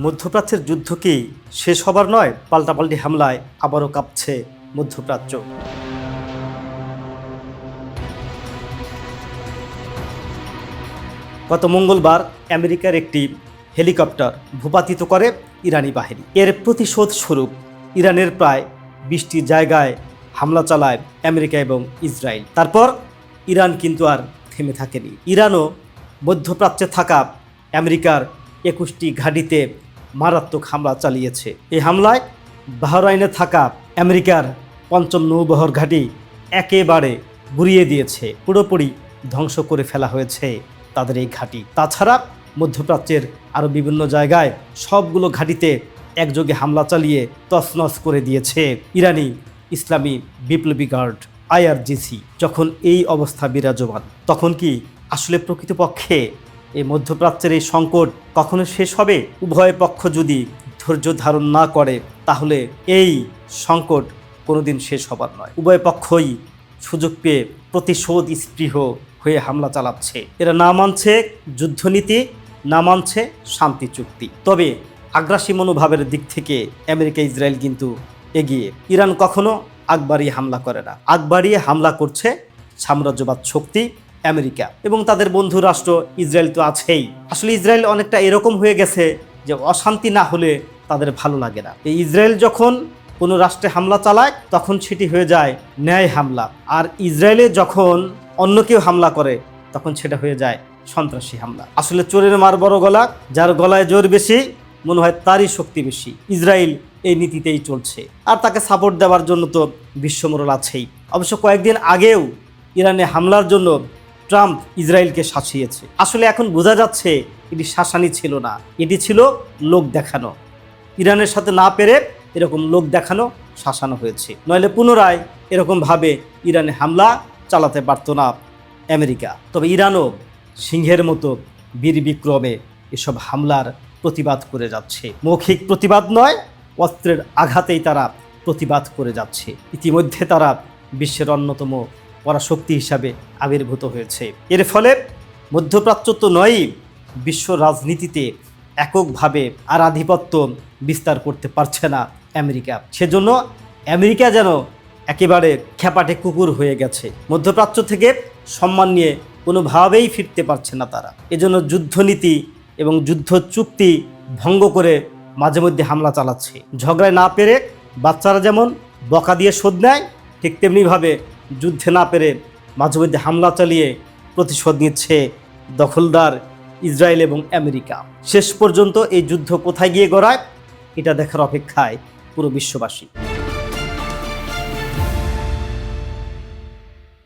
মধ্যপ্রাচ্যের যুদ্ধ কি শেষ হবার নয়? পাল্টাপাল্টি হামলায় আবারও কাঁপছে মধ্যপ্রাচ্য। গত মঙ্গলবার আমেরিকার একটি হেলিকপ্টার ভূপাতিত করে ইরানি বাহিনী। এর প্রতিশোধ স্বরূপ ইরানের প্রায় 20টি জায়গায় হামলা চালায় আমেরিকা এবং ইসরায়েল। তারপর ইরান কিন্তু আর থেমে থাকেনি। ইরানও মধ্যপ্রাচ্যে থাকা আমেরিকার 21টি ঘাঁটিতে মারাত্মক হামলা চালিয়েছে। এই হামলায় বাহরাইনে থাকা আমেরিকার ৫ম নৌবহর ঘাঁটি একেবারে গুঁড়িয়ে দিয়েছে, পুরোপুরি ধ্বংস করে ফেলা হয়েছে তাদের এই ঘাঁটি। তাছাড়া মধ্যপ্রাচ্যের আরও বিভিন্ন জায়গায় সবগুলো ঘাঁটিতে একযোগে হামলা চালিয়ে তছনছ করে দিয়েছে ইরানি ইসলামী বিপ্লবী গার্ড IRGC। যখন এই অবস্থা বিরাজমান, তখন কি আসলে প্রকৃতপক্ষে এই মধ্যপ্রাচ্যের এই সংকট কখনো শেষ হবে? উভয় পক্ষ যদি ধৈর্য ধারণ না করে, তাহলে এই সংকট কোনোদিন শেষ হবার নয়। উভয় পক্ষই সুযোগ পেয়ে প্রতিশোধ স্পৃহ হয়ে হামলা চালাচ্ছে। এরা না মানছে যুদ্ধনীতি, না মানছে শান্তি চুক্তি। তবে আগ্রাসী মনোভাবের দিক থেকে আমেরিকা ইসরায়েল কিন্তু এগিয়ে। ইরান কখনো আগ বাড়িয়ে হামলা করে না। আগ বাড়িয়ে হামলা করছে সাম্রাজ্যবাদ শক্তি আমেরিকা এবং তাদের বন্ধু রাষ্ট্র ইসরায়েল তো আছেই। আসলে ইসরায়েল অনেকটা এরকম হয়ে গেছে যে অশান্তি না হলে তাদের ভালো লাগে না। এই ইসরায়েল যখন কোনো রাষ্ট্রে হামলা চালায়, তখন সেটি হয়ে যায় ন্যায় হামলা। আর ইসরায়েলে যখন অন্য কেউ হামলা করে, তখন সেটা হয়ে যায় সন্ত্রাসী হামলা। আসলে চোরের মার বড় গলা, যার গলায় জোর বেশি মনে হয় তারই শক্তি বেশি। ইসরায়েল এই নীতিতেই চলছে, আর তাকে সাপোর্ট দেওয়ার জন্য তো বিশ্বমোড়ল আছেই। অবশ্য কয়েকদিন আগেও ইরানে হামলার জন্য ট্রাম্প ইসরায়েলকে শাসিয়েছে। আসলে এখন বোঝা যাচ্ছে এটি শাসানি ছিল না, এটি ছিল লোক দেখানো। ইরানের সাথে না পেরে এরকম লোক দেখানো শাসানো হয়েছে, নইলে পুনরায় এরকমভাবে ইরানে হামলা চালাতে পারত না আমেরিকা। তবে ইরানও সিংহের মতো বীর বিক্রমে এসব হামলার প্রতিবাদ করে যাচ্ছে। মৌখিক প্রতিবাদ নয়, অস্ত্রের আঘাতেই তারা প্রতিবাদ করে যাচ্ছে। ইতিমধ্যে তারা বিশ্বের অন্যতম পরাশক্তি হিসাবে আবির্ভূত হয়েছে। এর ফলে মধ্যপ্রাচ্য তো নয়ই, বিশ্ব রাজনীতিতে এককভাবে আর আধিপত্য বিস্তার করতে পারছে না আমেরিকা। সেজন্য আমেরিকা যেন একেবারে খ্যাপাটে কুকুর হয়ে গেছে। মধ্যপ্রাচ্য থেকে সম্মান নিয়ে কোনোভাবেই ফিরতে পারছে না তারা। এজন্য যুদ্ধনীতি এবং যুদ্ধ চুক্তি ভঙ্গ করে মাঝে মধ্যে হামলা চালাচ্ছে। ঝগড়ায় না পেরে বাচ্চারা যেমন বকা দিয়ে শোধ নেয়, ঠিক তেমনিভাবে যুদ্ধে না পেরে মাঝে মধ্যে হামলা চালিয়ে প্রতিশোধ নিচ্ছে দখলদার ইসরায়েল এবং আমেরিকা। শেষ পর্যন্ত এই যুদ্ধ কোথায় গিয়ে গড়ায়, এটা দেখার অপেক্ষায় পুরো বিশ্ববাসী।